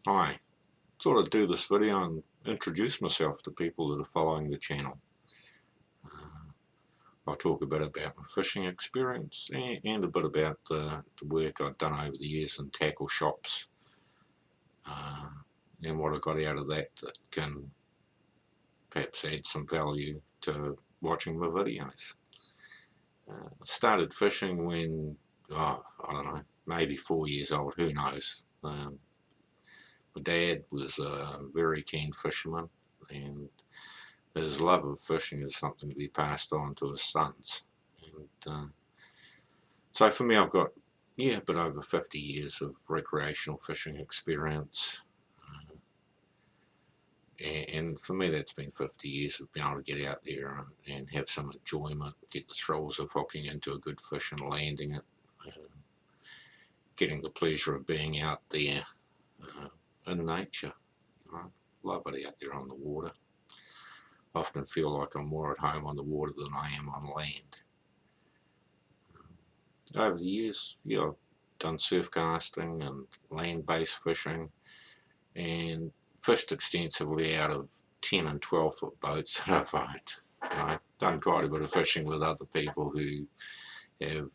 Hi, thought I'd do this video and introduce myself to people that are following the channel. I'll talk a bit about my fishing experience and a bit about the work I've done over the years in tackle shops and what I got out of that can perhaps add some value to watching my videos. I started fishing when, I don't know, maybe 4 years old, who knows. My dad was a very keen fisherman, and his love of fishing is something to be passed on to his sons. And so for me, I've got, a bit over 50 years of recreational fishing experience. And for me, that's been 50 years of being able to get out there and have some enjoyment, get the thrills of hooking into a good fish and landing it, getting the pleasure of being out there in nature. Love it out there on the water. Often feel like I'm more at home on the water than I am on land. Over the years, I've done surf casting and land-based fishing and fished extensively out of 10 and 12 foot boats that I've owned. I've done quite a bit of fishing with other people who have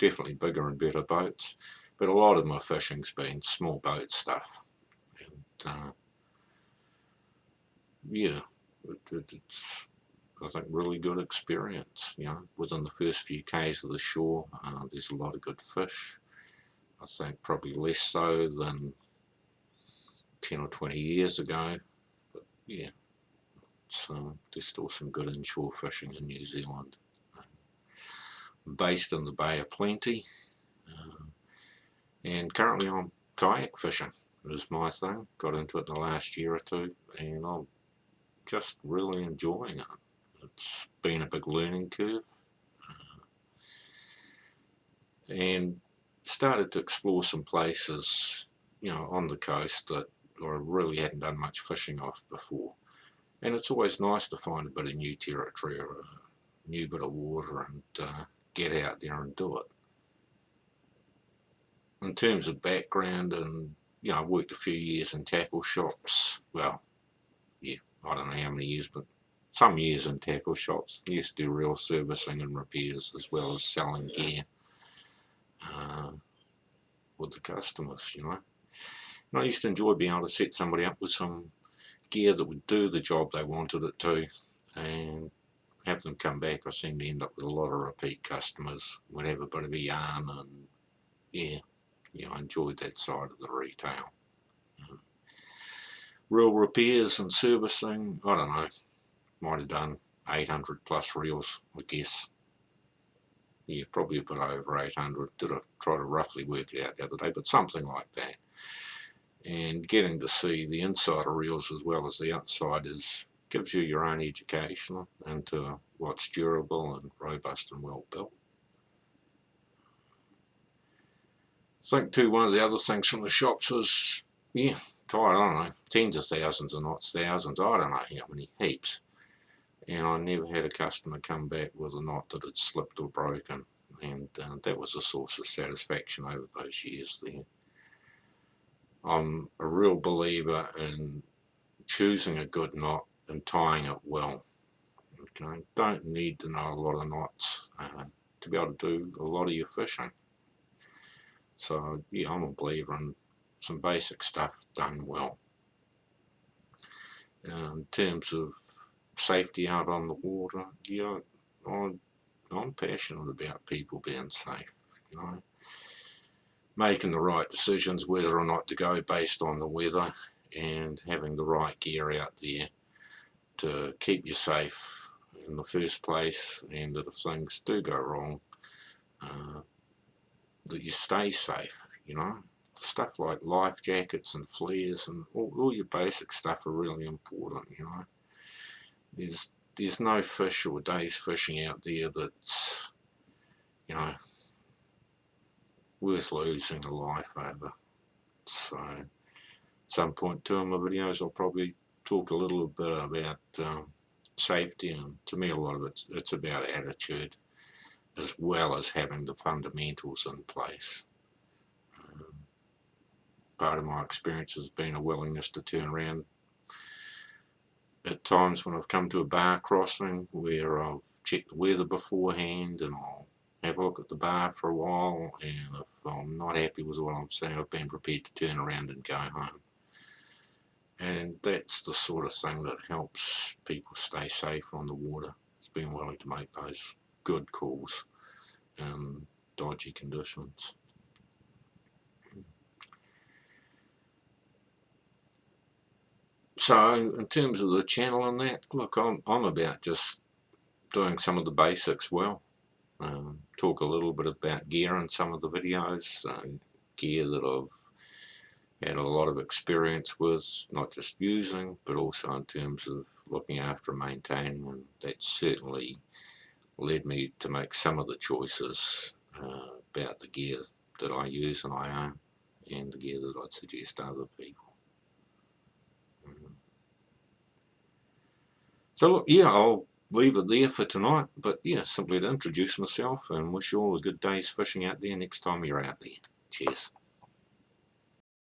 definitely bigger and better boats, but a lot of my fishing's been small boat stuff. And it's, I think, really good experience. Within the first few k's of the shore, there's a lot of good fish. I think probably less so than 10 or 20 years ago, but there's still some good inshore fishing in New Zealand. I'm based in the Bay of Plenty, and currently I'm kayak fishing. It is my thing. Got into it in the last year or two, and I'm just really enjoying it. It's been a big learning curve, and started to explore some places, on the coast that I really hadn't done much fishing off before. And it's always nice to find a bit of new territory or a new bit of water and get out there and do it. In terms of background, and I worked a few years in tackle shops. Well, I don't know how many years, but some years in tackle shops. I used to do real servicing and repairs as well as selling gear with the customers, And I used to enjoy being able to set somebody up with some gear that would do the job they wanted it to, and have them come back. I seem to end up with a lot of repeat customers. Would have a bit of a yarn, and I enjoyed that side of the retail. Reel repairs and servicing, I don't know, might have done 800 plus reels, I guess. Probably a bit over 800. Did I try to roughly work it out the other day, but something like that. And getting to see the inside of reels as well as the outside gives you your own education into what's durable and robust and well built. I think too, one of the other things from the shops was, I don't know, tens of thousands and not thousands, I don't know how many, heaps. And I never had a customer come back with a knot that had slipped or broken, and that was a source of satisfaction over those years there. I'm a real believer in choosing a good knot and tying it well. Okay, don't need to know a lot of knots to be able to do a lot of your fishing. So I'm a believer in some basic stuff done well. In terms of safety out on the water, I'm passionate about people being safe. Making the right decisions whether or not to go based on the weather, and having the right gear out there to keep you safe in the first place, and that if things do go wrong, that you stay safe. Stuff like life jackets and flares and all your basic stuff are really important. There's no fish or days fishing out there that's worth losing a life over. So at some point too in my videos I'll probably talk a little bit about safety, and to me a lot of it's about attitude as well as having the fundamentals in place. part of my experience has been a willingness to turn around at times when I've come to a bar crossing where I've checked the weather beforehand, and I'll have a look at the bar for a while, and if I'm not happy with what I'm seeing, I've been prepared to turn around and go home. And that's the sort of thing that helps people stay safe on the water. It's being willing to make those good calls in dodgy conditions. So in terms of the channel and that, look, I'm about just doing some of the basics well. Talk a little bit about gear in some of the videos, gear that I've had a lot of experience with, not just using, but also in terms of looking after and maintaining, and that certainly led me to make some of the choices about the gear that I use and I own, and the gear that I'd suggest to other people. So look, yeah, I'll leave it there for tonight, but yeah, simply to introduce myself and wish you all a good day's fishing out there next time you're out there. Cheers.